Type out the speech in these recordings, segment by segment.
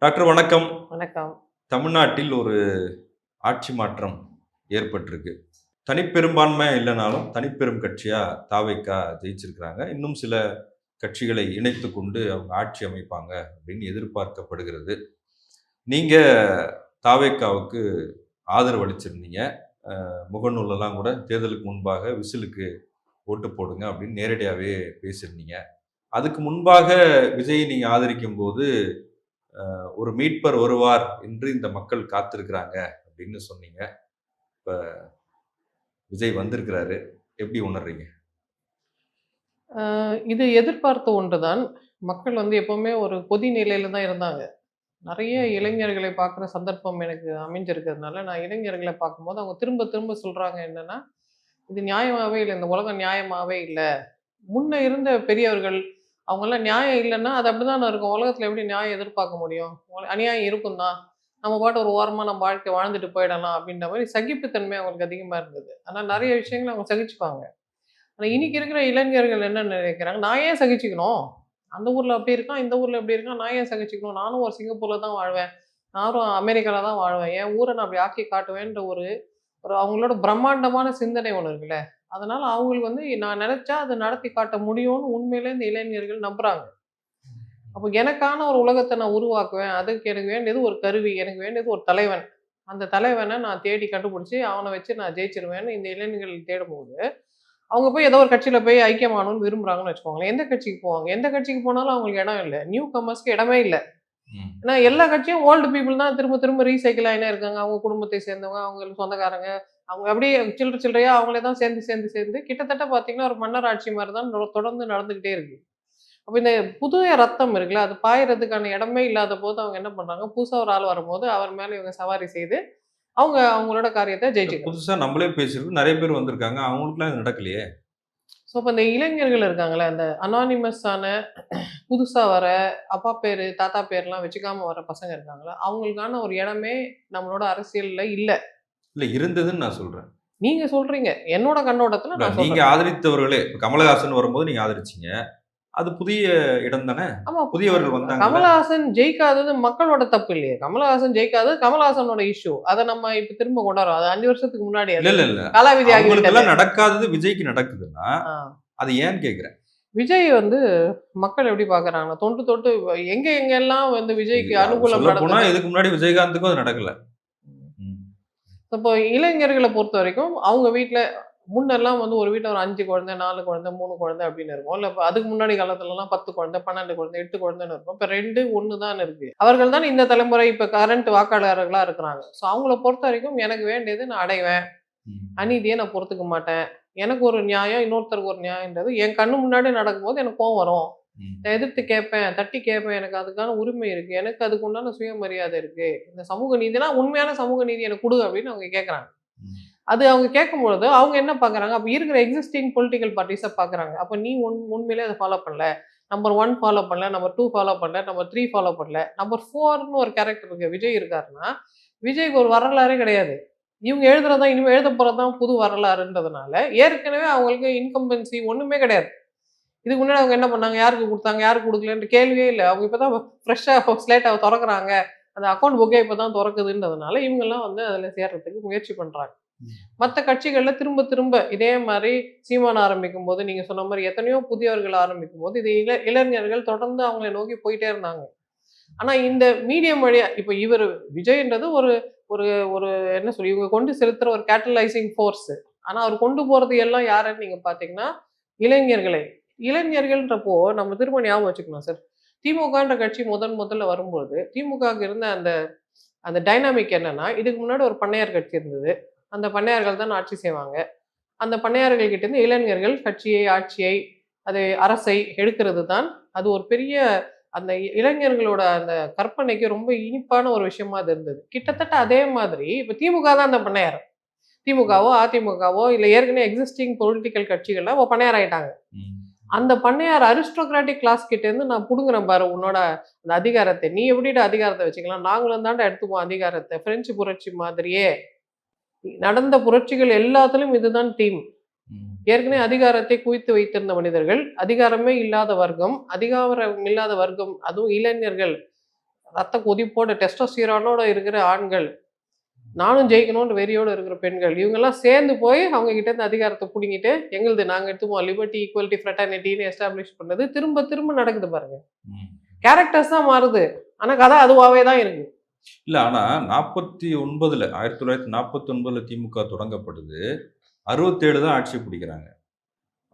Doctor வணக்கம். வணக்கம். தமிழ்நாட்டில் ஒரு ஆட்சி மாற்றம் ஏற்பட்டிருக்கு. தனிப்பெரும்பான்மை இல்லைனாலும் தனிப்பெரும் கட்சியா தாவேக்கா ஜெயிச்சிருக்கிறாங்க. இன்னும் சில கட்சிகளை இணைத்துக் கொண்டு அவங்க ஆட்சி அமைப்பாங்க அப்படின்னு எதிர்பார்க்கப்படுகிறது. நீங்க தாவேக்காவுக்கு ஆதரவு அளிச்சிருந்தீங்க. முகநூலெல்லாம் கூட தேர்தலுக்கு முன்பாக விசிலுக்கு ஓட்டு போடுங்க அப்படின்னு நேரடியாகவே பேசியிருந்தீங்க. அதுக்கு முன்பாக விஜயை நீங்க ஆதரிக்கும் போது ஒரு மீட்பர் வருவார் என்று இந்த மக்கள் காத்திருக்கிறாங்க அப்படின்னு சொன்னீங்க. இப்ப விஜய் வந்திருக்கிறாரு. எப்படி உணர்றீங்க? இது எதிர்பார்த்த ஒன்றுதான். மக்கள் எப்பவுமே ஒரு கொதி நிலையில தான் இருந்தாங்க. நெறைய இளைஞர்களை பார்க்குற சந்தர்ப்பம் எனக்கு அமைஞ்சிருக்கிறதுனால, நான் இளைஞர்கள பார்க்கும்போது அவங்க திரும்ப திரும்ப சொல்றாங்க என்னன்னா, "இது நியாயமாவே இல்ல. இந்த உலகம் நியாயமாவே இல்ல. முன்ன இருந்த பெரியவர்கள் அவங்கலாம் நியாயம் இல்லன்னா, அது அப்படிதானே இருக்கும். உலகத்துல எப்படி நியாயம் எதிர்பார்க்க முடியும்? அநியாயம் இருக்கும் தான். நம்ம பாட்டு ஒரு ஓரமா நம்ம வாழ்க்கை வாழ்ந்துட்டு போயிடலாம்." அப்படின்ற மாரி சகிப்புத்தன்மை அவங்களுக்கு அதிகமா இருந்தது. ஆனா நெறைய விஷயங்கள அவங்க சகிச்சுப்பாங்க. ஆனா இன்னைக்கு இருக்கிற இளைஞர்கள் என்ன நினைக்கிறாங்க, நான் ஏன் சகிச்சுக்கணும்? அந்த ஊர்ல அப்படி இருக்கான், இந்த ஊர்ல இப்படி இருக்கான். நான் ஏன் சகிச்சுக்கணும்? நானும் ஒரு சிங்கப்பூர்ல தான் வாழ்வேன். நானும் அமெரிக்கால தான் வாழ்வேன். என் ஊர நான் அப்படி ஆக்கி காட்டுவேன்ற ஒரு ஒரு அவங்களோட பிரம்மாண்டமான சிந்தனை ஒண்ணு இருக்குல்ல. அதனால அவங்களுக்கு நான் நினைச்சா அத நடத்தி காட்ட முடியும்னு உண்மையிலே இந்த இளைஞர்கள் நம்புறாங்க. அப்ப எனக்கான ஒரு உலகத்த நான் உருவாக்குவேன். அதுக்கு எனக்கு வேண்டியது ஒரு கருவி. எனக்கு வேண்டியது ஒரு தலைவன். அந்த தலைவன நான் தேடி கண்டுபிடிச்சு, அவன வச்சு நான் ஜெயிச்சுருவேன்னு இந்த இளைஞர்கள் தேடும்போது அவங்க போய் ஏதோ ஒரு கட்சியில போய் ஐக்கியமாகணும்னு விரும்புறாங்கன்னு வச்சுக்கோங்களேன். எந்த கட்சிக்கு போவாங்க? எந்த கட்சிக்கு போனாலும் அவங்களுக்கு இடம் இல்ல. நியூ கமர்ஸ்க்கு இடமே இல்ல. ம். ஏன்னா எல்லா கட்சியும் ஓல்டு பீப்பிள் தான் திரும்ப திரும்ப ரீசைக்கிள் ஆயினே இருக்காங்க. அவங்க குடும்பத்தை சேர்ந்தவங்க, அவங்களுக்கு சொந்தக்காரங்க. அவங்க அப்படியே சில்லற சில்லறையா அவங்களே தான் சேர்ந்து சேர்ந்து சேர்ந்து கிட்டத்தட்ட பார்த்தீங்கன்னா, ஒரு மன்னர் ஆட்சி மாரி தான் தொடர்ந்து நடந்துகிட்டே இருக்கு. அப்ப இந்த புது ரத்தம் இருக்குல்ல, அது பாயறதுக்கான இடமே இல்லாத போது அவங்க என்ன பண்றாங்க, புதுசா ஒரு ஆள் வரும்போது அவர் மேல இவங்க சவாரி செய்து, அவங்க அவங்களோட காரியத்த ஜெயிச்சுக்கிறாங்க. புதுசா நம்மளே பேசியிருக்கோம். நெறைய பேர் வந்திருக்காங்க. அவங்களுக்கெல்லாம் இது நடக்கலையே! ஸோ, அப்ப இந்த இளைஞர்கள் இருக்காங்கல்ல, அந்த அனானிமஸான புதுசா வர அப்பா பேரு, தாத்தா பேர்லாம் வச்சுக்காம வர பசங்க இருக்காங்கல்ல, அவங்களுக்கான ஒரு இடமே நம்மளோட அரசியல்ல இல்ல. இல்ல இருந்ததுன்னு நான் சொல்றேன். நீங்க சொல்றீங்க. என்னோட கண்ணோட்டத்துல இல்ல நான் நீங்க சொல்றேன். ஆதரித்தவர்களே இப்ப கமலஹாசன் வரும்போது நீங்க ஆதரிச்சீங்க. அது புதிய இடம் தானே! ஆமா. புதியவர்கள் வந்தாங்கல்ல. கமலஹாசன் ஜெயிக்காதது மக்களோட தப்பு இல்லையே! கமலஹாசன் ஜெயிக்காதது கமலஹாசனோட இஷ்யூ. அத நம்ம இப்ப திரும்ப கொண்டாடுறோம். அது 5 வருஷத்துக்கு முன்னாடி இல்ல, அது இல்ல, இல்ல. காலாவதி ஆகிவிட்டது. அவங்களுக்கெல்லாம் நடக்காதது விஜய்க்கு நடக்குதுன்னா, ஆ. அது ஏன்னு கேட்கிறேன். விஜய் மக்கள் எப்படி பார்க்குறாங்கன்னா, தொன்று தொட்டு எங்க எங்கெல்லாம் விஜய்க்கு அனுகூலம் சொல்லப்போனா நடந்தது. இதுக்கு முன்னாடி விஜயகாந்துக்கும் அது நடக்கல. ம். இப்போ இளைஞர்கள பொறுத்தவரைக்கும், அவங்க வீட்ல முன்னெல்லாம் ஒரு வீட்ல ஒரு 5 குழந்தை, 4 குழந்தை, 3 குழந்தை அப்படின்னு இருக்கும். இல்ல அதுக்கு முன்னாடி காலத்துலலாம் 10 குழந்தை, 12 குழந்தை, 8 குழந்தைன்னு இருக்கும். இப்ப 2, 1 தான் இருக்கு. அவர்கள் தான் இந்த தலைமுறை இப்ப கரண்ட் வாக்காளர்களா இருக்கிறாங்க. ஸோ அவங்கள பொறுத்தவரைக்கும் எனக்கு வேண்டியது நான் அடைவேன். ம். அநீதிய நான் பொறுத்துக்க மாட்டேன். எனக்கு ஒரு நியாயம், இன்னொருத்தருக்கு ஒரு நியாயம்ன்றது என் கண்ணு முன்னாடி நடக்கும்போது எனக்கு கோவம் வரும். ம். நான் எதிர்த்து கேட்பேன், தட்டி கேட்பேன். எனக்கு அதுக்கான உரிமை இருக்கு. எனக்கு அதுக்கு உண்டான சுயமரியாதை இருக்கு. இந்த சமூக நீதினா உண்மையான சமூக நீதி எனக்கு குடு அப்படின்னு அவங்க கேட்கறாங்க. ம். அது அவங்க கேட்கும்பொழுது, அவங்க என்ன பார்க்குறாங்க, அப்ப இருக்கிற எக்ஸிஸ்டிங் பொலிட்டிக்கல் பார்ட்டிஸ பார்க்குறாங்க. அப்ப நீ உண்மையிலேயே அத ஃபாலோ பண்ணல. நம்பர் 1 ஃபாலோ பண்ணல. நம்பர் 2 ஃபாலோ பண்ணல. நம்பர் 3 ஃபாலோ பண்ணல. நம்பர் 4ன்னு ஒரு கேரக்டர் இருக்கு. விஜய் இருக்காருன்னா, விஜய்க்கு ஒரு வரலாறே கிடையாது. இவங்க எழுதுறது தான் இனிமே எழுதப் போறது தான் புது வரலாறுன்றதுனால, ஏற்கனவே அவங்களுக்கு இன்கம்பன்சி ஒண்ணுமே கிடையாது. இதுக்கு முன்னாடி அவங்க என்ன பண்ணாங்க? யாருக்கு குடுத்தாங்க? யாருக்கு குடுக்கலன்ற கேள்வியே இல்ல. அவங்க இப்ப தான் ஃப்ரெஷ்ஷா ஸ்லேட்ட தொறக்குறாங்க. அந்த அக்கவுண்ட் புக்கே இப்ப தான் தொறக்குதுன்றதுனால, இவங்கலாம் அதுல சேர்றதுக்கு முயற்சி பண்றாங்க. ம். மத்த கட்சிகள்ல திரும்ப திரும்ப இதே மாரி சீமான் ஆரம்பிக்கும்போது, நீங்க சொன்ன மாரி எத்தனையோ புதியவர்கள் ஆரம்பிக்கும்போது, இது இளைஞர்கள் தொடர்ந்து அவங்கள நோக்கி போயிட்டே இருந்தாங்க. ஆனா இந்த மீடியம் வழியா இப்ப விஜய்ன்றது ஒரு ஒரு ஒரு என்ன சொல்லி இவங்க கொண்டு செலுத்துற ஒரு கேட்டலைசிங் ஃபோர்ஸ். ஆனா அவர் கொண்டு போறது எல்லாம் யாருன்னு நீங்க பார்த்தீங்கன்னா, இளைஞர்களே. இளைஞர்கள்ன்றப்போ நம்ம திரும்ப ஞாபகம் வச்சுக்கணும் சார். திமுகன்ற கட்சி முதல்ல வரும்போது, திமுகவுக்கு இருந்த அந்த அந்த டைனாமிக் என்னன்னா, இதுக்கு முன்னாடி ஒரு பண்ணையார் கட்சி இருந்தது. அந்த பண்ணையார்கள் தான் ஆட்சி செய்வாங்க. அந்த பண்ணையார்கள் கிட்ட இருந்து இளைஞர்கள் கட்சியை, ஆட்சியை, அது அரசை எடுக்கிறது தான் அது ஒரு பெரிய அந்த இளைஞர்களோட அந்த கற்பனைக்கு ரொம்ப இனிப்பான ஒரு விஷயமா அது இருந்தது. கிட்டத்தட்ட அதே மாதிரி இப்ப திமுக தான் அந்த பண்ணையார். திமுகவோ, அதிமுகவோ இல்ல ஏற்கனவே எக்ஸிஸ்டிங் பொலிட்டிக்கல் கட்சிகள்ல பண்ணையார் ஆயிட்டாங்க. ம். அந்த பண்ணையார் அரிஸ்டோகிராட்டிக் கிளாஸ் கிட்ட இருந்து நான் புடுங்குறேன் பாரு உன்னோட அந்த அதிகாரத்த. நீ எப்படிடா அதிகாரத்த வச்சுக்கலாம்? நாங்களும் தான்டா எடுத்துப்போம் அதிகாரத்த. பிரெஞ்சு புரட்சி மாதிரியே. நடந்த புரட்சிகள் எல்லாத்துலயும் இதுதான் தீம். ம். ஏற்கனவே அதிகாரத்தை குவித்து வைத்திருந்த மனிதர்கள், அதிகாரமே இல்லாத வர்க்கம், அதிகாரம் இல்லாத வர்க்கம், அதுவும் இளைஞர்கள். ரத்த கொதிப்போட டெஸ்டோஸ்டிரானோட இருக்கிற ஆண்கள், நானும் ஜெயிக்கணும்னு வெறியோட இருக்கிற பெண்கள், இவங்கெல்லாம் சேர்ந்து போய் அவங்க கிட்ட இருந்து அதிகாரத்தை புடுங்கிட்டு, எங்களுது நாங்க எடுத்துப்போம் லிபர்ட்டி, ஈக்குவாலிட்டி, ஃப்ரெட்டர்னிட்டின்னு எஸ்டாப்ளிஷ் பண்ணது திரும்ப திரும்ப நடக்குது பாருங்க. ம். கேரக்டர்ஸ் தான் மாறுது. ஆனா கதை அதுவாவே தான் இருக்கு. இல்ல ஆனா 49ல 1949ல திமுக தொடங்கப்படுது. 67 தான் ஆட்சி பிடிக்கிறாங்க.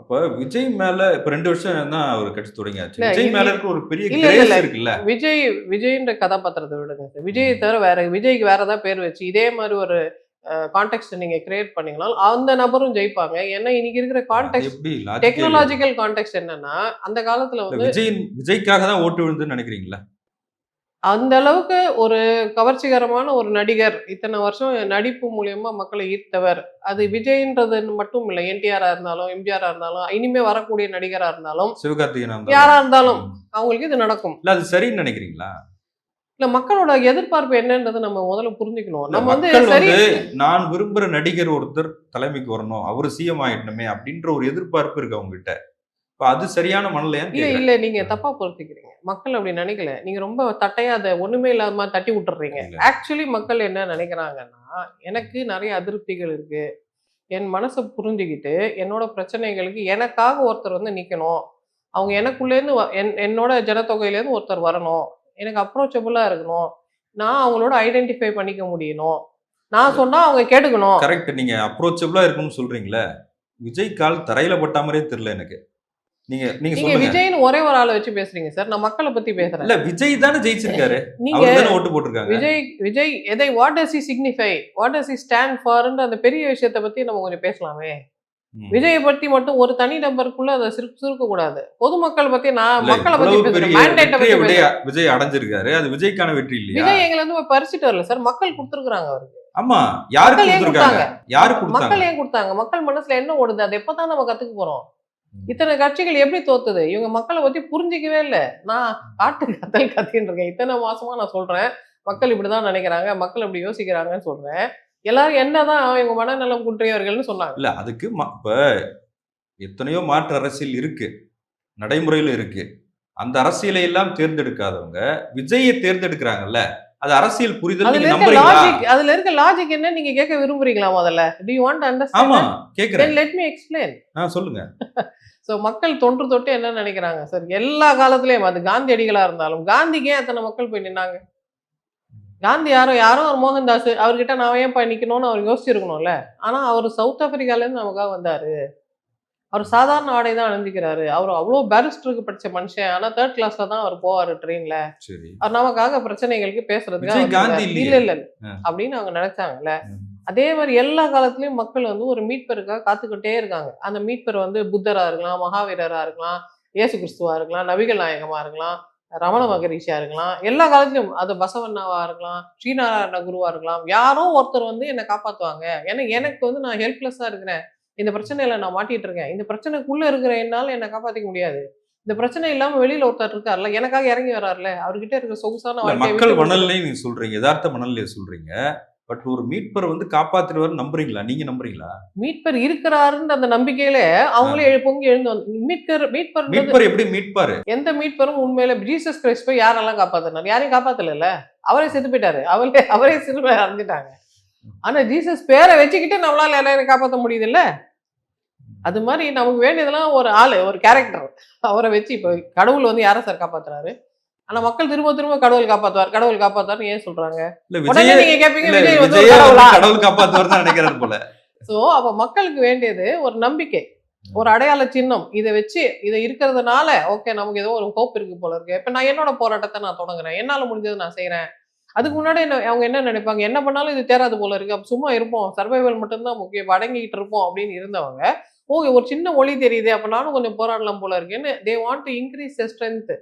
அப்ப விஜய் மேல இப்ப 2 வருஷம் தான் அவர் கட்சி தொடங்கியாச்சு. இல்ல விஜய் இது மேல இருக்க ஒரு பெரிய இல்ல இல்ல கிரேஸ் இல்ல. இருக்குல்ல. விஜய்ன்ற கதாபாத்திரத்தை விடுங்க சார். விஜயை ம். தவிர வேற விஜய்க்கு வேற ஏதாவது பேர் வச்சு இதே மாதிரி ஒரு கான்டெக்ட் நீங்க கிரியேட் பண்ணீங்கன்னா அந்த நபரும் ஜெயிப்பாங்க. ஏன்னா இன்னைக்கு இருக்கிற அது கான்டெக்ட் எப்படி லாஜிக்கே இல்ல. டெக்னாலஜிக்கல் கான்டெக்ட் என்னன்னா அந்த காலத்துல இல்ல வந்து விஜய்க்காக தான் ஓட்டு விழுந்துன்னு நினைக்கிறீங்களா? அந்த அளவுக்கு ஒரு கவர்ச்சிகரமான ஒரு நடிகர் இத்தனை வருஷம் நடிப்பு மூலியமா மக்களை ஈர்த்தவர். அது விஜய்ன்றது மட்டும் இல்ல. என்டிஆரா இருந்தாலும், எம்ஜிஆரா இருந்தாலும், இனிமே வரக்கூடிய நடிகரா இருந்தாலும், சிவகார்த்திகேயனா இருந்தாலும். யாரா இருந்தாலும் ம். அவங்களுக்கு இது நடக்கும். இல்ல அது சரின்னு நினைக்கிறீங்களா? இல்ல மக்களோட எதிர்பார்ப்பு என்னன்றதை நம்ம முதல்ல புரிஞ்சுக்கணும். இல்ல நம்ம வந்து மக்கள் சரி வந்து நான் விரும்புற நடிகர் ஒருத்தர் தலைமைக்கு வரணும். அவரு சிஎம் ஆயிடணுமே அப்படின்ற ஒரு எதிர்பார்ப்பு இருக்கு அவங்க கிட்ட. இப்ப அது சரியான மனநிலையான்னு இல்ல கேக்குறேன். இல்ல நீங்க தப்பா புரிஞ்சுக்கிறீங்க. மக்கள் அப்படி நினைக்கல. நீங்க ரொம்ப தட்டையா அத ஒண்ணுமே இல்லாத மாதிரி தட்டி விட்டுறீங்க. இல்ல. ஆக்சுவலி மக்கள் என்ன நினைக்கிறாங்கன்னா, எனக்கு நிறைய அதிருப்திகள் இருக்கு. என் மனச புரிஞ்சுகிட்டு, என்னோட பிரச்சனைகளுக்கு எனக்காக ஒருத்தர் வந்து நிக்கணும். அவங்க எனக்குள்ளேருந்து என்னோட ஜனத்தொகையிலேருந்து ஒருத்தர் வரணும். எனக்கு அப்ரோச்சபிளா இருக்கணும். நான் அவங்களோட ஐடென்டிஃபை பண்ணிக்க முடியணும். நான் சொன்னா அவங்க கேட்டுக்கணும். கரெக்ட். நீங்க அப்ரோச்சபிளா இருக்குன்னு சொல்றீங்கல்ல. விஜய் கால் தரையில பட்ட மாதிரியே தெரியல எனக்கு. நீங்க நீங்க நீங்க சொல்லுங்க. விஜய்ன்னு ஒரே ஒரு ஆள வச்சு பேசுறீங்க சார். நான் மக்கள பத்தி பேசுறேன். இல்ல விஜய் தானே ஜெயிச்சிருக்காரு. நீங்க அவர் தானே ஓட்டு போட்டிருக்காங்க. விஜய் எதை what does he signify? What does he stand ஃபார்ன்ற அந்த பெரிய விஷயத்த பத்தி நம்ம கொஞ்சம் பேசலாமே. ம். விஜயை பத்தி மட்டும் ஒரு தனி நபருக்குள்ள அதை சுருக்க கூடாது. பொதுமக்கள் பத்தி நான் இல்ல மக்கள பத்தி இவ்வளவு பேசுறேன். பெரிய மேண்டேட்ட வெற்றியை பத்தி பேசுறேன். விஜய் அடைஞ்சிருக்காரு. அது விஜய்க்கான வெற்றி இல்லையா? விஜய் எங்களை வந்து போய் பறிச்சுட்டு வரல சார். மக்கள் கொடுத்துருக்காங்க அவருக்கு. ஆமா. யாருக்கு மக்கள் ஏன் கொடுத்திருக்காங்க? கொடுத்தாங்க? யாருக்கு கொடுத்தாங்க? மக்கள் ஏன் கொடுத்தாங்க? மக்கள் மனசுல என்ன ஓடுது? அது எப்பதான் நம்ம கத்துக்க போறோம்? இத்தனை கட்சிகள் எப்படி தோத்துது? இவங்க மக்களை பத்தி புரிஞ்சிக்கவே இல்ல. நான் காட்டு கத்தல் கத்தின்னு இருக்கேன். இத்தனை மாசமா நான் சொல்றேன். மக்கள் இப்படிதான் நினைக்கிறாங்க. மக்கள் இப்படி யோசிக்கிறாங்கன்னு சொல்றேன். எல்லாரும் என்னதான் இவங்க மனநலம் குன்றியவர்கள்னு சொன்னாங்க. இல்ல அதுக்கு இப்ப எத்தனையோ மாற்று அரசியல் இருக்கு. நடைமுறையில இருக்கு. அந்த அரசியலை எல்லாம் தேர்ந்தெடுக்காதவங்க விஜயை தேர்ந்தெடுக்கிறாங்கல்ல. அது அரசியல் புரிதல் நீங்க நம்புறீங்களா? அதுல இருக்க லாஜிக் என்ன நீங்க கேட்க விரும்புறீங்களா முதல்ல? Do you want to understand? ஆமா Then கேக்குறேன். let me explain. சொல்லுங்க. சோ மக்கள் தொன்று தொட்டு என்ன நினைக்கிறாங்க சார்? எல்லா காலத்திலயும் அது காந்தியடிகளா இருந்தாலும் காந்திக்கு ஏன் அத்தனை மக்கள் போய் நின்னாங்க? காந்தி யாரோ ஒரு மோகன்தாஸ் அவர்கிட்ட நான் ஏன் போய் நிக்கணும்னு அவர் யோசிச்சிருக்கணும்ல. ஆனா அவர் சவுத் ஆப்பிரிக்கால இருந்து நமக்காக வந்தாரு. அவர் சாதாரண ஆடை தான் அணிஞ்சிக்கிறாரு. அவர் அவ்வளோ பேரிஸ்டருக்கு படிச்ச மனுஷன். ஆனா 3rd கிளாஸ்ல தான் அவர் போவாரு ட்ரெயின்ல. சரி. அவர் நமக்காக பிரச்சனைகளுக்கு பேசுறதுக்காக விஜய் காந்தி வந்தாரு. இல்லையே. இல்ல ஆ. அப்படின்னு அவங்க நினைச்சாங்கல்ல. ம். அதே மாதிரி எல்லா காலத்துலயும் மக்கள் வந்து ஒரு மீட்பருக்காக காத்துக்கிட்டே இருக்காங்க. அந்த மீட்பர் வந்து புத்தரா இருக்கலாம், மகாவீரரா இருக்கலாம், இயேசு கிறிஸ்துவா இருக்கலாம், நபிகள் நாயகமா இருக்கலாம், ரமண மகரிஷியா இருக்கலாம். எல்லா காலத்திலும் அது பசவண்ணாவா இருக்கலாம், ஸ்ரீநாராயண குருவா இருக்கலாம். யாரோ ஒருத்தர் வந்து என்னை காப்பாத்துவாங்க. ஏன்னா எனக்கு வந்து நான் ஹெல்ப்லெஸ்ஸா இருக்கிறேன். இந்த பிரச்சனையில நான் மாட்டிட்டு இருக்கேன். இந்த பிரச்சனைக்குள்ள இருக்கிற என்னால என்னை காப்பாத்திக்க முடியாது. இந்த பிரச்சனை இல்லாம வெளியில ஒருத்தர் இருக்காருல்ல, எனக்காக இறங்கி வர்றாருல்ல, அவர்கிட்ட இருக்கிற சொகுசான இல்ல வாழ்க்கையை மக்கள் விட்டு கொடுத்து மனநிலையை நீங்க சொல்றீங்க. யதார்த்த மனநிலையை சொல்றீங்க. பட் ஒரு மீட்பர் வந்து காப்பாத்திடுவார் நம்புறீங்களா? நீங்க நம்புறீங்களா? மீட்பர் இருக்கிறாருன்ற அந்த நம்பிக்கையில அவங்களே பொங்கி எழுந்து வந்து மீட்பர் மீட்பர் எப்படி மீட்பாரு? எந்த மீட்பரும் உண்மையில ஜீசஸ் கிரைஸ்ட் போய் யாரெல்லாம் காப்பாத்தினார்? யாரையும் காப்பாத்தல. அவரே செத்து போயிட்டாரு. அவரே சிலுவை அடைஞ்சிட்டாங்க. ஆனா ஜீசஸ் பேரை வச்சுக்கிட்டு நம்மளால எல்லாரையும் காப்பாற்ற முடியுது இல்ல. அது மாதிரி நமக்கு வேண்டியதெல்லாம் ஒரு ஆளு, ஒரு கேரக்டர். அவரை வச்சு இப்போ கடவுள் வந்து யாரை சார் காப்பாத்துறாரு? ஆனா மக்கள் திரும்ப திரும்ப கடவுள் காப்பாத்துவார்னு ஏன் சொல்றாங்க? இல்ல உடனே விஜய் நீங்க கேட்பீங்க இல்ல விஜய் வந்து ஒரு விஜயே வந்து கடவுளா? கடவுள் காப்பாத்துவார் தான் நினைக்கிறாரு போல. சோ அப்ப மக்களுக்கு வேண்டியது ஒரு நம்பிக்கை, ஒரு அடையாள சின்னம். இதை வச்சு இதை இருக்கிறதுனால ஓகே நமக்கு ஏதோ ஒரு ஹோப் இருக்கு போல இருக்கு. இப்ப நான் என்னோட போராட்டத்தை நான் தொடங்குறேன். என்னால முடிஞ்சது நான் செய்யறேன். அதுக்கு முன்னாடி அவங்க என்ன நினைப்பாங்க? என்ன பண்ணாலும் இது தேராது போல இருக்கு. அப்ப சும்மா இருப்போம். சர்வைவல் மட்டும்தான் முக்கியம். அடங்கிட்டு இருப்போம் அப்படின்னு இருந்தவங்க, ஒரு சின்ன ஒளி தெரியுது. அப்ப நானும் கொஞ்சம் போராடலாம் போல இருக்குன்னு they want to increase the strength.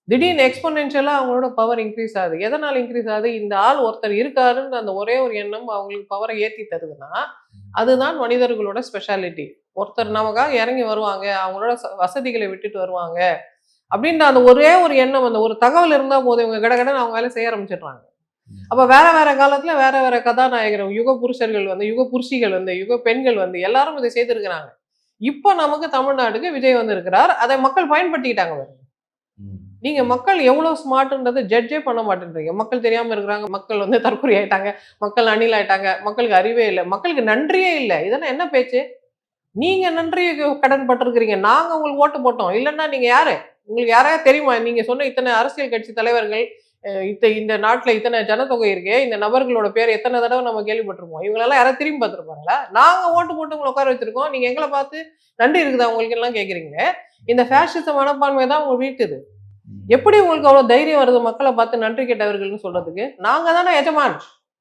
திடீர்னு எக்ஸ்போனென்ஷியலா அவங்களோட பவர் இன்க்ரீஸ் ஆகுது. எதனால இன்க்ரீஸ் ஆகுது? இந்த ஆள் ஒருத்தர் இருக்காருன்ற அந்த ஒரே ஒரு எண்ணம் அவங்களுக்கு பவரை ஏத்தி தருதுன்னா, அதுதான் மனிதர்களோட ஸ்பெஷாலிட்டி. ஒருத்தர் நமக்காக இறங்கி வருவாங்க, அவங்களோட வசதிகளை விட்டுட்டு வருவாங்க அப்படின்ற அந்த ஒரே ஒரு எண்ணம், அந்த ஒரு தகவல் இருந்தா போதும், இவங்க கடகடன்னு அவங்க வேலை செய்ய ஆரம்பிச்சிடுறாங்க. அப்ப வேற வேற காலத்துல வேற வேற கதாநாயகர், யுக புருஷர்கள் வந்து, யுக புருஷிகள் வந்து, யுக பெண்கள் வந்து எல்லாரும் இதை செய்திருக்கிறாங்க. இப்ப நமக்கு தமிழ்நாட்டுக்கு விஜய் வந்து இருக்கிறார். அதை மக்கள் பயன்படுத்திக்கிட்டாங்க. நீங்க மக்கள் எவ்வளவு ஸ்மார்ட்ன்றதை ஜட்ஜே பண்ண மாட்டேன்றீங்க. மக்கள் தெரியாம இருக்கிறாங்க, மக்கள் வந்து தற்கொலை ஆயிட்டாங்க, மக்கள் அணில் ஆயிட்டாங்க, மக்களுக்கு அறிவே இல்லை, மக்களுக்கு நன்றியே இல்லை. இதெல்லாம் என்ன பேச்சு? நீங்க நன்றி கடன் பட்டிருக்கிறீங்க. நாங்க உங்களுக்கு ஓட்டு போட்டோம். இல்லன்னா நீங்க யாரு? உங்களுக்கு யாரையாவது தெரியுமா? நீங்க சொன்ன இத்தனை அரசியல் கட்சி தலைவர்கள், இந்த நாட்டுல இத்தனை ஜனத்தொகை இருக்கே, இந்த நபர்களோட பேர் எத்தனை தடவை நம்ம கேள்விப்பட்டிருப்போம். இவங்களெல்லாம் யாராவது திரும்பி பார்த்திருப்பாங்களா? நாங்க ஓட்டு போட்டு உங்களை உட்கார வச்சிருக்கோம். நீங்க எங்களை பார்த்து நன்றி இருக்குதா உங்களுக்கு எல்லாம் கேட்குறீங்க. இந்த ஃபேஷிச மனப்பான்மை தான் உங்க வீட்டுது. எப்படி உங்களுக்கு அவ்வளவு தைரியம் வருது மக்களை பார்த்து நன்றி கேட்டவர்கள்னு சொல்றதுக்கு? நாங்க தானே எஜமான்.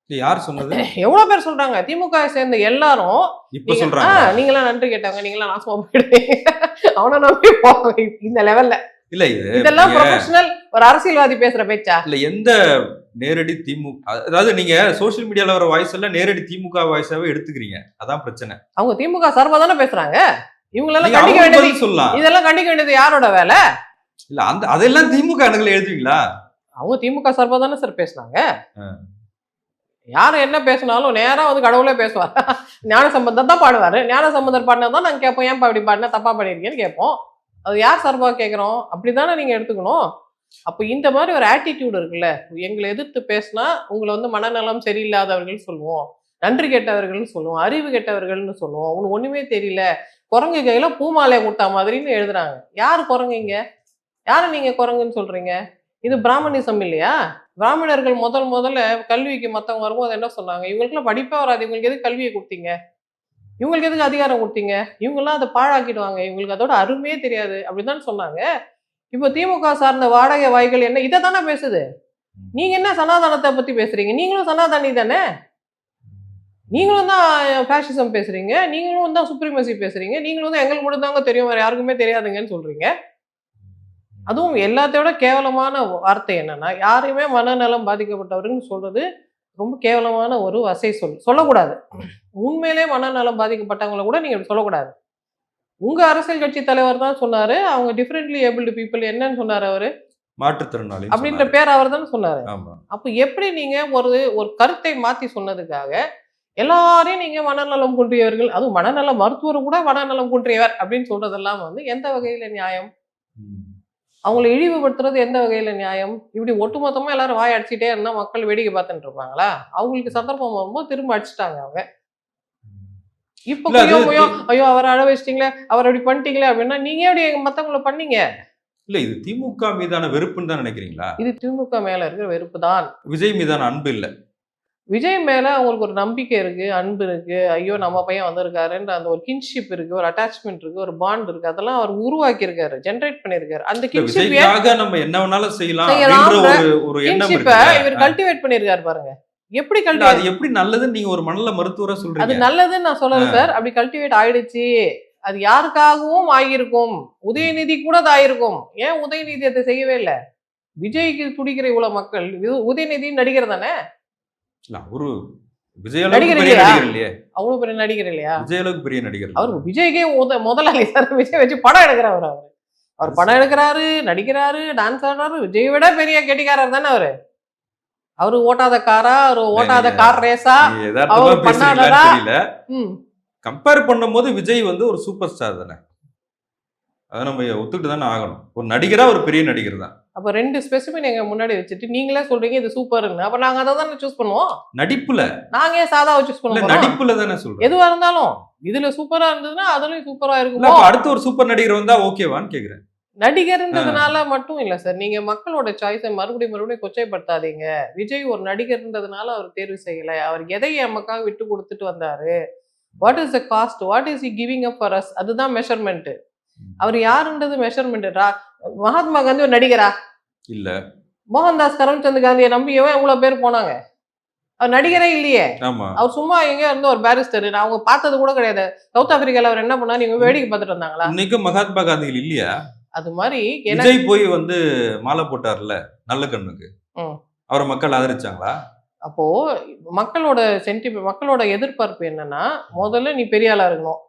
யார் சொன்னது? எவ்வளவு பேர் சொல்றாங்க. திமுக சேர்ந்த எல்லாரும் இப்ப சொல்றாங்க நீங்களாம் நன்றி கேட்டவங்க, நீங்களாம் நாசமா போயிடுவீங்க, அவனை நம்பி போவாங்க. இந்த லெவல்ல இல்ல இதெல்லாம் ப்ரொஃபஷனல் ஒரு அரசியல்வாதி பேசுற பேச்சா? இல்ல எந்த நேரடி திமுக, அதாவது நீங்க சோசியல் மீடியால வர வாய்ஸ் எல்லாம் நேரடி திமுக வாய்ஸாவே எடுத்துக்கிறீங்க. அதான் பிரச்சனை. அவங்க திமுக சார்பா தானே பேசுறாங்க. இவங்களெல்லாம் நீங்க கண்டிக்க அவங்க வேண்டியது, பதில் சொல்லலாம். இதெல்லாம் கண்டிக்க வேண்டியது யாரோட வேலை? இல்ல அதெல்லாம் திமுக அணுகுல எழுதுவீங்களா? அவங்க திமுக சார்பா தானே சார் பேசுனாங்க. யாரு என்ன பேசினாலும் நேரா வந்து கடவுளே பேசுவார். ஞான சம்பந்தர் தான் பாடுவாரு. ஞான சம்பந்தர் பாடினதான் நாங்க கேட்போம். ஏன்பா இப்படி பாடினா, தப்பா பண்ணிருக்கேன்னு கேட்போம். அது யார் சார்பா கேட்கிறோம்? அப்படித்தானே நீங்க எடுத்துக்கணும். அப்ப இந்த மாதிரி ஒரு ஆட்டிடியூட் இருக்குல்ல, எங்களை எதிர்த்து பேசினா உங்களை வந்து மனநலம் சரியில்லாதவர்கள் சொல்லுவோம், நன்றி கெட்டவர்கள்னு சொல்லுவோம், அறிவு கெட்டவர்கள்னு சொல்லுவோம், உனக்கு ஒண்ணுமே தெரியல, குரங்கு கையில பூமாலையை கொடுத்தா மாதிரின்னு எழுதுறாங்க. யாரு குரங்குங்க? யாரை நீங்க குரங்குன்னு சொல்றீங்க? இது பிராமணிசம் இல்லையா? பிராமணர்கள் முதல்ல கல்விக்கு மத்தவங்க வரும்போது என்ன சொன்னாங்க? இவங்களுக்குலாம் படிப்பே வராது, இவங்களுக்கு எதுக்கு கல்வியை கொடுத்தீங்க, இவங்களுக்கு எதுக்கு அதிகாரம் கொடுத்தீங்க, இவங்கெல்லாம் அதை பாழாக்கிடுவாங்க, இவங்களுக்கு அதோட அருமையே தெரியாது அப்படிதான் சொன்னாங்க. இப்போ திமுக சார்ந்த வாடகை வாய்கள் என்ன இதை தானே பேசுது. நீங்க என்ன சனாதனத்தை பத்தி பேசுறீங்க? நீங்களும் சனாதனி தானே, நீங்களும் தான் ஃபேஷிசம் பேசுறீங்க, நீங்களும் தான் சுப்ரீமசி பேசுறீங்க, நீங்களும் தான் எங்களுக்கு மட்டும் தாங்க தெரியும், வேற யாருக்குமே தெரியாதுங்கன்னு சொல்றீங்க. அதுவும் எல்லாத்தையோட கேவலமான வார்த்தை என்னன்னா, யாரையுமே மனநலம் பாதிக்கப்பட்டவருன்னு சொல்றது ரொம்ப கேவலமான ஒரு வசை சொல்லக்கூடாது. உண்மையிலே மனநலம் பாதிக்கப்பட்டவங்களை கூட நீங்க சொல்லக்கூடாது. உங்க அரசியல் கட்சி தலைவர் தான் சொன்னாரு, அவங்க டிஃபரெண்ட்லி ஏபிள்டு பீப்புள் என்னன்னு சொன்னாரு அவரு? மாற்றுத்திறனாளி அப்படின்ற பேர் அவர் தான் சொன்னாரு. ஆமா. அப்ப எப்படி நீங்க ஒரு கருத்தை மாத்தி சொன்னதுக்காக எல்லாரையும் நீங்க மனநலம் குன்றியவர்கள், அதுவும் மனநல மருத்துவர் கூட மனநலம் குன்றியவர் அப்படின்னு சொல்றதெல்லாம் வந்து எந்த வகையில நியாயம்? அவங்களை இழிவுபடுத்துறது எந்த வகையில நியாயம்? இப்படி ஒட்டுமொத்தமா எல்லாரும் வாய் அடிச்சுட்டே இருந்தா மக்கள் வேடிக்கை பார்த்துட்டு இருப்பாங்களா? அவங்களுக்கு சந்தர்ப்பம் வரும்போது திரும்ப அடிச்சுட்டாங்க அவங்க. இப்ப ஐயோ அவரை அழ வச்சிட்டீங்களே, அவர் அப்படி பண்ணிட்டீங்களே அப்படின்னா நீங்க எப்படி மத்தவங்களை பண்ணீங்க? இல்ல இது திமுக மீதான வெறுப்புன்னு தான் நினைக்கிறீங்களா? இது திமுக மேல இருக்கிற வெறுப்பு தான். விஜய் மீதான அன்பு இல்ல. விஜய் மேல அவங்களுக்கு ஒரு நம்பிக்கை இருக்கு, அன்பு இருக்கு. ஐயோ நம்ம பையன் வந்திருக்காருன்ற அந்த ஒரு கின்ஷிப் இருக்கு, ஒரு அட்டாச்மெண்ட் இருக்கு, ஒரு பாண்ட் இருக்கு. அதெல்லாம் அவர் உருவாக்கி இருக்காரு, ஜெனரேட் பண்ணிருக்காரு. அந்த கின்ஷிப்பை நம்ம என்ன வேணாலும் செய்யலாம் அப்படின்ற ஒரு எண்ணம் இருக்கு. இவர் கல்டிவேட் பண்ணிருக்காரு பாருங்க. எப்படி அது எப்படி நல்லதுன்னு நீங்க ஒரு மனநல மருத்துவரா சொல்றீங்க? அது நல்லதுன்னு நான் சொல்லல சார். அப்படி கல்டிவேட் ஆயிடுச்சு. அது யாருக்காகவும் ஆகியிருக்கும். உதயநிதி கூட அது ஆயிருக்கும். ஏன் உதயநிதி அதை செய்யவே இல்லை? விஜய்க்கு துடிக்கிற இவ்வளவு மக்கள், உதயநிதி நடிகர் தானே. ஒரு விஜய் அளவுக்கு பெரிய நடிகர் இல்லையே. அவ்வளவு பெரிய நடிகர் இல்லையா? விஜய் அளவுக்கு பெரிய நடிகர். அவர் விஜய்க்கே முதலாளி சார். விஜய் வச்சு படம் எடுக்கிறவர். அவர் படம் எடுக்கிறாரு, நடிக்கிறாரு, டான்ஸ் ஆடுறாரு. விஜய் விட பெரிய கெட்டிக்காரர் தானே அவரு. அவரு ஓட்டாத காரா, அவரு ஓட்டாத கார் ரேஸா, அவர் பண்ணாததா? கம்பேர் பண்ணும்போது விஜய் வந்து ஒரு சூப்பர் ஸ்டார் தானே. அதை நம்ம ஒத்துக்கிட்டு தானே ஆகணும். ஒரு நடிகரா ஒரு பெரிய நடிகர் தான். அப்ப 2 ஸ்பெசிபின் எங்க முன்னாடி வச்சுட்டு நீங்களே சொல்றீங்க இது சூப்பர்னு. அப்ப நாங்க அதை தானே சூஸ் பண்ணுவோம். நடிப்புல நாங்க ஏன் சாதாவை சூஸ் பண்ணுவோம்? நடிப்புல தானே சொல்றோம். எதுவா இருந்தாலும் இதுல சூப்பரா இருந்ததுன்னா அதுலயும் சூப்பரா இருக்கும். அடுத்து ஒரு சூப்பர் நடிகர் வந்தா ஓகேவான்னு கேக்குறேன். நடிகர்ன்றதுனால மட்டும் இல்ல சார். நீங்க மக்களோட சாய்ஸை மறுபடியும் கொச்சைப்படுத்தாதீங்க. விஜய் ஒரு நடிகர்ன்றதுனால அவர் தேர்வு செய்யல. அவர் எதை நமக்காக விட்டு கொடுத்துட்டு வந்தாரு? What is the cost? What is he giving up for us? அதுதான் மெஷர்மெண்ட். அவர் யாருன்றது மெஷர்மெண்ட். மகாத்மா காந்தி ஒரு நடிகரா இல்ல. மோகன்தாஸ் கரம்சந்த் காந்தியை நம்பியவன் இவ்வளவு பேர் போனாங்க. அவர் நடிகரே இல்லையே. அவர் சும்மா எங்க இருந்து ஒரு பேரிஸ்டர். அவங்க பார்த்தது கூட கிடையாது. சவுத் ஆப்பிரிக்கால அவர் என்ன பண்ணா நீங்க வேடிக்கை பார்த்துட்டு இருந்தாங்களா? இன்னைக்கு மகாத்மா காந்தி இல்லையா? அது மாதிரி விஜய் போய் வந்து மாலை போட்டார்ல நல்ல கண்ணுக்கு, அவரை மக்கள் ஆதரிச்சாங்களா? அப்போ மக்களோட எதிர்பார்ப்பு என்னன்னா, முதல்ல நீ பெரிய ஆளா இருக்கணும்.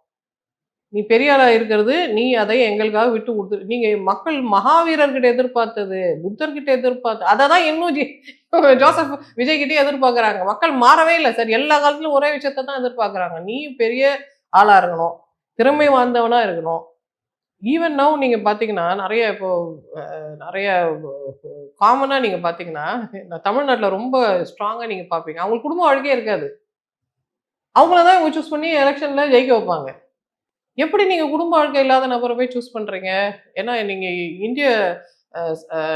நீ பெரிய ஆளா இருக்கிறது, நீ அதை எங்களுக்காக விட்டு கொடுத்துரு. நீங்க மக்கள் மகாவீரர்கிட்ட எதிர்பார்த்தது, புத்தர்கிட்ட எதிர்பார்த்து அதை தான் இன்னும் ஜோசப் விஜய் கிட்டே எதிர்பார்க்கறாங்க. மக்கள் மாறவே இல்லை சார். எல்லா காலத்திலும் ஒரே விஷயத்த தான் எதிர்பார்க்கறாங்க. நீ பெரிய ஆளா இருக்கணும், திறமை வாய்ந்தவனா இருக்கணும். ஈவன் நவ் நீங்க பாத்தீங்கன்னா நிறைய இப்போ நிறைய காமனா நீங்க பாத்தீங்கன்னா தமிழ்நாட்டுல ரொம்ப ஸ்ட்ராங்கா நீங்க பாப்பீங்க. அவங்களுக்கு குடும்ப வாழ்க்கையே இருக்காது. அவங்கள தான் இவங்க சூஸ் பண்ணி எலெக்ஷன்ல ஜெயிக்க வைப்பாங்க. எப்படி நீங்க குடும்ப வாழ்க்கை இல்லாத நபரை போய் சூஸ் பண்றீங்க? ஏன்னா நீங்க இந்திய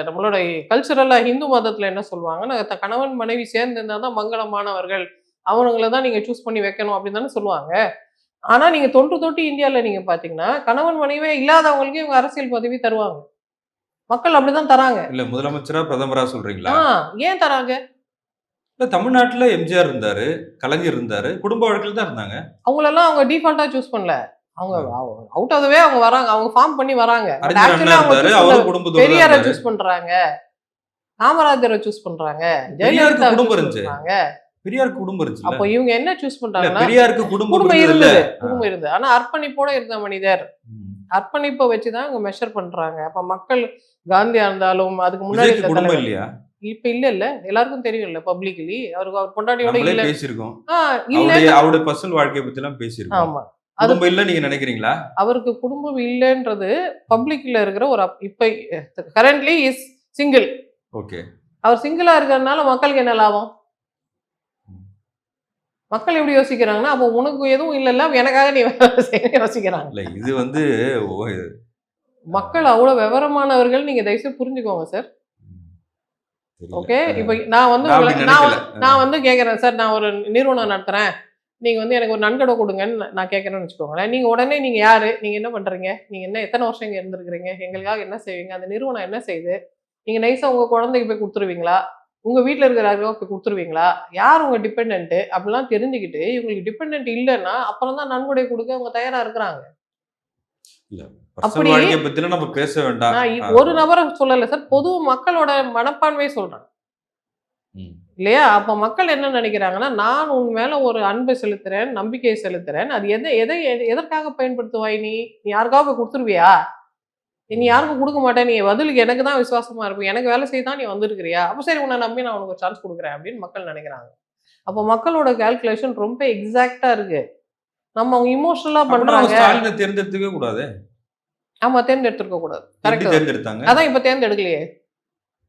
நம்மளோட கல்ச்சுரலா ஹிந்து மதத்துல என்ன சொல்லுவாங்கன்னா, கணவன் மனைவி சேர்ந்து இருந்தா தான் மங்களமானவர்கள். அவனுங்கள தான் நீங்க சூஸ் பண்ணி வைக்கணும் அப்படின்னு தானே சொல்லுவாங்க. ஆனா நீங்க தொன்று தொட்டு இந்தியால நீங்க பாத்தீங்கன்னா, கணவன் மனைவியே இல்லாதவங்களுக்கு இவங்க அரசியல் பதவி தருவாங்க. மக்கள் அப்படிதான் தராங்க. இல்ல முதலமைச்சரா பிரதமரா சொல்றீங்களா? ஆ ஏன் தராங்க? இல்ல தமிழ்நாட்டுல எம்ஜிஆர் இருந்தாரு, கலைஞர் இருந்தாரு, குடும்ப வாழ்க்கையில தான் இருந்தாங்க. அவங்களெல்லாம் அவங்க டிஃபால்ட்டா சூஸ் பண்ணல. அவங்க ஆ. அவுட் ஆஃப் த வே அவங்க வராங்க. அவங்க ஃபார்ம் பண்ணி வராங்க. பட் அறிஞர் அண்ணா ஆக்சுவலா அவங்க இருந்தாரு, சூஸ் பண்ண அவரும் குடும்பத்தோட தான் பெரியார இருந்தாரு. சூஸ் பண்றாங்க. காமராஜர சூஸ் பண்றாங்க. பெரியாருக்கு ஜெயலலிதாவ குடும்பம் சூஸ் இருந்துச்சு. பண்றாங்க. பெரியாருக்கு குடும்பம் இருந்துச்சுல்ல. அப்போ இவங்க என்ன சூஸ் இல்ல பண்றாங்கன்னா, பெரியாருக்கு குடும்பம் குடும்பம் இருந்ததுல்ல. இருந்தது. ஆ. குடும்பம் இருந்தது. ஆனா அர்ப்பணிப்போட இருந்த மனிதர். ம். அர்ப்பணிப்ப வச்சு தான் இவங்க மெஷர் பண்றாங்க. அப்ப மக்கள் காந்தியா இருந்தாலும், அதுக்கு முன்னாடி விஜய்க்கு இருக்க குடும்பம் தலைவர் இல்லையா? இப்ப இல்லல்ல. எல்லாருக்கும் தெரியும்ல பப்ளிக்லி. அவருக்கு அவர் பொண்டாட்டியோட நம்மளே இல்ல. பேசியிருக்கோம். ஆ அவருடைய இல்லன்னு அவருடைய பர்சனல் வாழ்க்கைய பத்திலாம் பேசியிருக்கோம். ஆமா. அது குடும்பம் இல்லன்னு நீங்க நினைக்கிறீங்களா? அவருக்கு குடும்பம் இல்லன்றது பப்ளிக்ல இருக்கிற ஒரு இப்ப கரண்ட்லி இஸ் சிங்கிள். ஓகே. அவர் சிங்கிளா இருக்கிறதுனால மக்களுக்கு என்ன லாபம்? ம். மக்கள் எப்படி யோசிக்கிறாங்கன்னா, அப்போ உனக்கு எதுவும் இல்லல்ல, எனக்காக நீ வேலை செய்யன்னு யோசிக்கிறாங்க. இல்ல இது வந்து ஓ மக்கள் அவ்வளோ விவரமானவர்கள் நீங்க தயவு செய்து புரிஞ்சுக்கோங்க சார். தெரியல. ஓகே. இப்ப நான் வந்து நான் உங்கள அப்படி நான் நினைக்கல. நான் வந்து கேட்கிறேன் சார், நான் ஒரு நிறுவனம் நடத்துறேன். நீங்க வந்து எனக்கு ஒரு நன்கொடை குடுங்கன்னு நான் கேட்கிறேன்னு வச்சுக்கோங்களேன். நீங்க உடனே நீங்க யாரு? நீங்க என்ன பண்றீங்க? நீங்க என்ன எத்தன வருஷம் இங்க இருந்திருக்கிறீங்க? எங்களுக்காக என்ன செய்வீங்க? அந்த நிறுவனம் என்ன செய்யுது? நீங்க நைஸா உங்க குழந்தைக்கு போய் குடுத்துருவீங்களா? உங்க வீட்ல இருக்கிற யாருக்காவது போய் குடுத்துருவீங்களா? யார் உங்க டிபெண்டன்ட்? அப்படிலாம் தெரிஞ்சுக்கிட்டு, இவங்களுக்கு டிபெண்டன்ட் இல்லன்னா, அப்புறம் தான் நன்கொடை குடுக்க அவங்க தயாரா இருக்கிறாங்க. இல்ல பர்சனல் அப்படி வாழ்க்கைய பத்திலாம் நம்ம பேச வேண்டாம். நான் ஒரு நபர சொல்லல சார். பொது மக்களோட மனப்பான்மைய சொல்றேன். ம். இல்லையா? அப்ப மக்கள் என்ன நினைக்கிறாங்கன்னா, நான் உன் மேல ஒரு அன்பை செலுத்துறேன், நம்பிக்கையை செலுத்துறேன். அது எதற்காக பயன்படுத்துவாய் நீ? நீ யாருக்காவது போய் குடுத்துருவியா? நீ யாருக்கும் குடுக்க மாட்ட. நீ பதிலுக்கு எனக்கு தான் விசுவாசமா இருப்ப. எனக்கு வேலை செய்ய தான் நீ வந்திருக்கிறியா? அப்ப சரி உன்ன நம்பி நான் உனக்கு ஒரு சான்ஸ் குடுக்குறேன் அப்படின்னு மக்கள் நினைக்கிறாங்க. அப்ப மக்களோட கால்குலேஷன் ரொம்ப எக்ஸாக்ட்டா இருக்கு. நம்ம அவங்க இமோஷனலா அப்பனா அவங்க பண்றாங்க. ஸ்டாலின தேர்ந்தெடுத்துக்கவே கூடாதே. ஆமா தேர்ந்தெடுத்திருக்க கூடாது. எப்படி கரெக்ட் தான். தேர்ந்தெடுத்தாங்க? அதான் இப்ப தேர்ந்தெடுக்கலையே.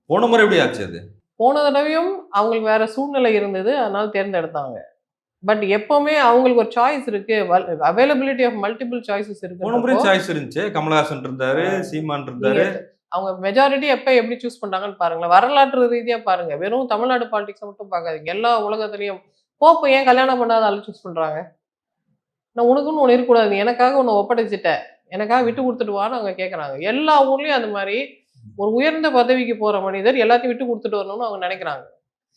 போன முறை எப்படி ஆச்சு அது? போன தடவையும் அவங்களுக்கு வேற சூழ்நிலை இருந்தது. அதனால தேர்ந்தெடுத்தாங்க. பட் எப்பவுமே அவங்களுக்கு ஒரு சாய்ஸ் இருக்கு. அவைலபிலிட்டி ஆஃப் மல்டிபிள் சாய்ஸஸ் போன முறை இருக்குன்றப்போ சாய்ஸ் இருந்துச்சே. கமலஹாசன் இருந்தாரு, ஆ, சீமான் நீங்க இருந்தாரு. அவங்க மெஜாரிட்டி எப்ப எப்படி சூஸ் பண்றாங்கன்னு பாருங்களேன். வரலாற்று ரீதியா பாருங்க. வெறும் தமிழ்நாடு பாலிடிக்ஸ மட்டும் பார்க்காதீங்க. எல்லா உலகத்திலயும் போப்ப ஏன் கல்யாணம் பண்ணாத ஆளு சூஸ் பண்றாங்க? நான் உனக்குன்னு ஒண்ணு இருக்கக்கூடாது. நீ எனக்காக ஒண்ணு ஒப்படைச்சுட்ட. எனக்காக விட்டு குடுத்துட்டு வான்னு அவங்க கேட்கறாங்க. எல்லா ஊர்லயும் அந்த மாரி ஒரு உயர்ந்த பதவிக்கு போற மனிதர் எல்லாத்தையும் விட்டு குடுத்துட்டு வரணும்னு அவங்க நினைக்கிறாங்க.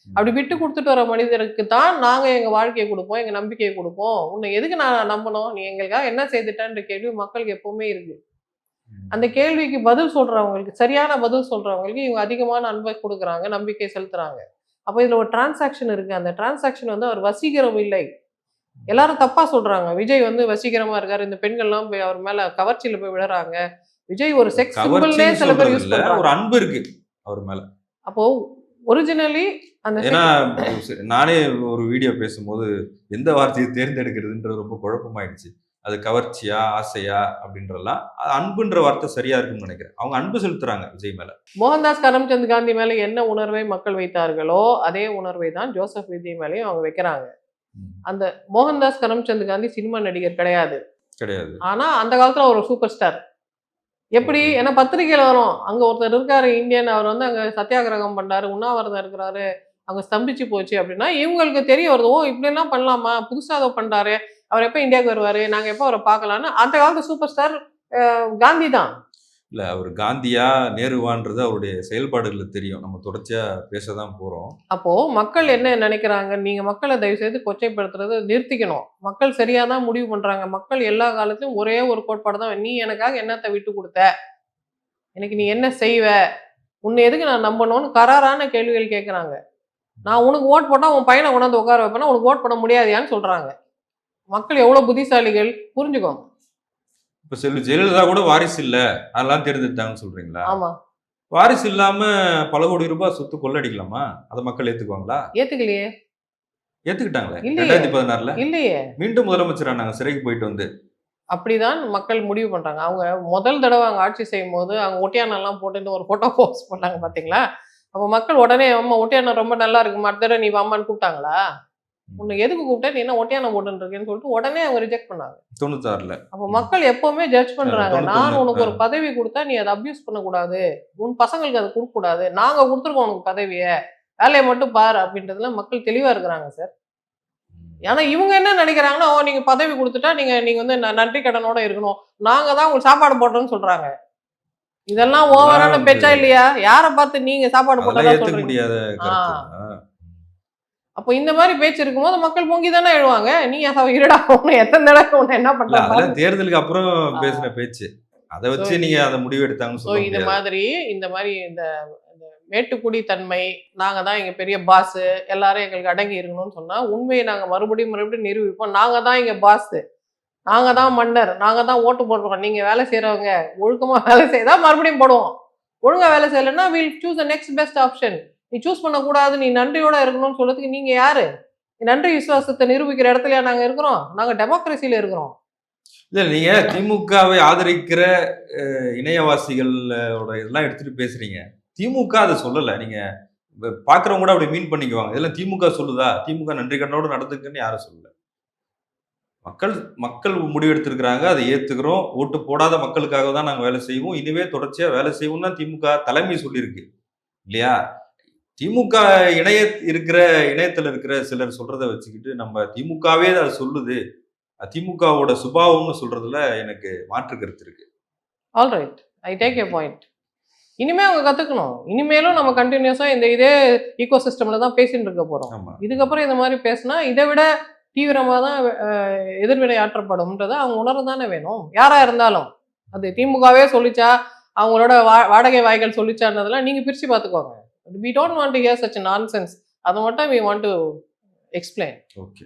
அப்படி விட்டு குடுத்துட்டு வர மனிதருக்கு தான் நாங்க எங்க வாழ்க்கைய குடுப்போம், எங்க நம்பிக்கைய குடுப்போம். உன்னை எதுக்கு நான் நம்பணும்? நீ எங்களுக்காக என்ன செய்துட்டன்ற கேள்வி மக்களுக்கு எப்பவுமே இருக்கு. அந்த கேள்விக்கு பதில் சொல்றவங்களுக்கு, சரியான பதில் சொல்றவங்களுக்கு இவங்க அதிகமான அன்பை குடுக்குறாங்க, நம்பிக்கை செலுத்துறாங்க. அப்ப இதுல ஒரு டிரான்சாக்ஷன் இருக்கு. அந்த டிரான்சாக்ஷன் வந்து அவர் வசீகரம் இல்லை. எல்லாரும் தப்பா சொல்றாங்க. விஜய் வந்து வசீகரமா இருக்காரு. இந்த பெண்கள்லாம் போய் அவர் மேல கவர்ச்சியில போய் விழறாங்க. விஜய் ஒரு செக்ஸ் சிம்பல்னே கவர்ச்சின்னு சில பேர் சொல்றது யூஸ் இல்ல. பண்றாங்க. ஒரு அன்பு இருக்கு அவர் மேல. அப்போ ஒரிஜினலி அந்த ஏன்னா நானே ஒரு வீடியோ பேசும்போது எந்த வார்த்தையை தேர்ந்தெடுக்கிறதுன்றது ரொம்ப குழப்பமாயிடுச்சு. அது கவர்ச்சியா, ஆசையா அப்படின்றலாம். அன்புன்ற வார்த்தை சரியா இருக்கும்னு நினைக்கிறேன். அவங்க அன்பு செலுத்துறாங்க விஜய் மேல. மோகன்தாஸ் கரம்சந்த் காந்தி மேல என்ன உணர்வை மக்கள் வைத்தார்களோ, அதே உணர்வை தான் ஜோசப் விஜய் மேலயும் அவங்க வைக்கிறாங்க. ம். அந்த மோகன்தாஸ் கரம்சந்த் காந்தி சினிமா நடிகர் கிடையாது. கிடையாது. ஆனா அந்த காலத்துல ஒரு சூப்பர் ஸ்டார். எப்படி? ஓகே. ஏன்னா பத்திரிக்கையில வரும். அங்க ஒருத்தர் இருக்காரு இந்தியன். அவர் வந்து அங்க சத்தியாகிரகம் பண்றாரு, உண்ணாவிரதம் இருக்கிறாரு. அங்க ஸ்தம்பிச்சு போச்சு அப்படின்னா, இவங்களுக்கு தெரிய வருது. ஓ! இப்படியெல்லாம் பண்ணலாமா? புதுசா ஏதோ பண்றாரு. அவர் எப்ப இந்தியாவுக்கு வருவாரு? நாங்க எப்ப அவர பார்க்கலான்னு அந்த காலத்து சூப்பர் ஸ்டார் காந்தி தான். இல்ல அவர் காந்தியா, நேருவான்றது அவருடைய செயல்பாடுகள்ல தெரியும். நம்ம தொடர்ச்சியா பேச தான் போறோம். அப்போ மக்கள் என்ன நினைக்கிறாங்க? நீங்க மக்கள தயவு செய்து கொச்சைப்படுத்துறத நிறுத்திக்கணும். மக்கள் சரியா தான் முடிவு பண்றாங்க. மக்கள் எல்லா காலத்திலும் ஒரே ஒரு கோட்பாடு தான். நீ எனக்காக என்னத்த விட்டு குடுத்த? எனக்கு நீ என்ன செய்வ? உன்னை எதுக்கு நான் நம்பணும்னு கராரான கேள்விகள் கேட்கறாங்க. நான் உனக்கு ஓட் போட்டா உன் பையன கொண்டாந்து உட்கார வைப்பேன்னா, உனக்கு ஓட் போட முடியாதுயான்னு சொல்றாங்க. மக்கள் எவ்வளவு புத்திசாலிகள் புரிஞ்சுக்கோங்க. இப்ப செல்வி ஜெயலலிதா கூட வாரிசு இல்ல. அதெல்லாம் தேர்ந்தெடுத்தாங்கன்னு சொல்றீங்களா? ஆமா. வாரிசு இல்லாம பல கோடி ரூபாய் சொத்து கொள்ளடிக்கலாமா? அத மக்கள் ஏத்துக்குவாங்களா? ஏத்துக்கலையே. ஏத்துக்கிட்டாங்களே. இல்லையே. 2016ல இல்லையே. மீண்டும் முதலமைச்சர் ஆனாங்க சிறைக்கு போயிட்டு வந்து. அப்படிதான் மக்கள் முடிவு பண்றாங்க. அவங்க முதல் தடவை அங்க ஆட்சி செய்யும்போது அவங்க ஒட்டியானம்லாம் போட்டுட்டு ஒரு போட்டோ போஸ்ட் பண்ணாங்க பாத்தீங்களா? அப்ப மக்கள் உடனே அம்மா ஒட்டியானம் ரொம்ப நல்லா இருக்குமா, அடுத்த தடவை நீ வாம்மான்னு கூப்பிட்டாங்களா? உன்னை எதுக்கு கூப்பிட்ட, நீ என்ன ஒட்டியானம் போட்டுன்னு இருக்கேன்னு சொல்லிட்டு உடனே அவங்க ரிஜெக்ட் பண்ணாங்க. 96ல. அப்ப மக்கள் எப்பவுமே ஜட்ஜ் பண்றாங்க. 91. நான் உனக்கு ஒரு பதவி கொடுத்தா நீ அதை அபியூஸ் பண்ணக்கூடாது, உன் பசங்களுக்கு அதை கொடுக்க கூடாது, நாங்க கொடுத்துருக்கோம் உனக்கு பதவிய, வேலையை மட்டும் பாரு அப்படின்றதுல மக்கள் தெளிவா இருக்கிறாங்க சார். ஏன்னா இவங்க என்ன நினைக்கிறாங்கன்னா, ஓ நீங்க பதவி கொடுத்துட்டா நீங்க நீங்க வந்து நன்றி கடனோட இருக்கணும், நாங்க தான் உங்களுக்கு சாப்பாடு போட்டோம்னு சொல்றாங்க. இதெல்லாம் ஓவரான அதெல்லாம் பேச்சா இல்லையா? யாரை பார்த்து நீங்க சாப்பாடு அதெல்லாம் போட்டதா ஏத்துக்க சொல்றீங்க? முடியாத ஆ. கருத்து. அப்போ இந்த மாதிரி பேச்சு இருக்கும்போது மக்கள் பொங்கி தானே எழுவாங்க. நீ இருடா உன்னை எத்தனை தடவை உன்னை என்ன இல்ல பண்ற பாரு. அதெல்லாம் தேர்தலுக்கு அப்புறம் ஆ. பேசின பேச்சு. அத So, வச்சு நீங்க அந்த முடிவு எடுத்தாங்கன்னு ஸோ சொல்ல இது முடியாது. மாதிரி இந்த மாதிரி இந்த இந்த மேட்டுக்குடி தன்மை, நாங்க தான் இங்க பெரிய பாஸ், எல்லாரும் எங்களுக்கு அடங்கி இருக்கணும்னு சொன்னா உண்மையை நாங்க மறுபடியும் மறுபடியும் நிரூபிப்போம். நாங்க தான் இங்க பாஸ், நாங்க தான் மன்னர், நாங்க தான் ஓட்டு போடுறோம், நீங்க வேலை செய்யறவங்க ஒழுக்கமா வேலை செய்தா மறுபடியும் போடுவோம், ஒழுங்கா வேலை செய்யலைன்னா will choose the next best option. நீ சூஸ் பண்ணக்கூடாது, நீ நன்றியோட இருக்கணும்னு சொல்றதுக்கு நீங்க யாரு? நன்றி விசுவாசத்தை நிரூபிக்கிற இடத்துலயா நாங்க இருக்கிறோம்? நாங்க டெமோக்ரஸியில இருக்கிறோம். இல்ல நீங்க திமுகவை ஆதரிக்கிற இணையவாசிகளோட இதெல்லாம் எடுத்துட்டு பேசுறீங்க. திமுக அதை சொல்லல. நீங்க பாக்குறவங்க கூட அப்படி மீன் பண்ணிக்குவாங்க. இதெல்லாம் திமுக சொல்லுதா? திமுக நன்றி கடனோடு நடந்துக்குன்னு யாரும் சொல்லல. மக்கள் மக்கள் முடிவெடுத்திருக்கிறாங்க. அதை ஏத்துக்கிறோம். ஓட்டு போடாத மக்களுக்காக தான் நாங்க வேலை செய்வோம். இனிமே தொடர்ச்சியா வேலை செய்வோம் தான் திமுக தலைமை சொல்லியிருக்கு. இல்லையா? திமுக இணையத்துல இருக்கிற சிலர் சொல்றத வச்சுக்கிட்டு நம்ம திமுகவே அதை சொல்லுது, திமுகவோட சுபாவம்னு சொல்றதுல எனக்கு மாற்று கருத்து இருக்கு. All right, I take you point. இனிமே அவங்க கத்துக்கணும். இனிமேலும் நம்ம கண்டினியூஸா இந்த இதே ஈகோ சிஸ்டம்ல தான் பேசிட்டு இருக்க போறோம். ஆமா. இதுக்கப்புறம் இந்த மாதிரி பேசினா இதை விட தீவிரமா தான் எதிர்வினை ஆற்றப்படும்ன்றதை அவங்க உணரதானே வேணும். யாரா இருந்தாலும் அது திமுகவே சொல்லிச்சா, அவங்களோட வாடகை வாய்கள் சொல்லிச்சான்றதெல்லாம் நீங்க பிரிச்சு பார்த்துக்கோங்க. We don't want to hear such nonsense. அதை மட்டும் we want to explain. Okay.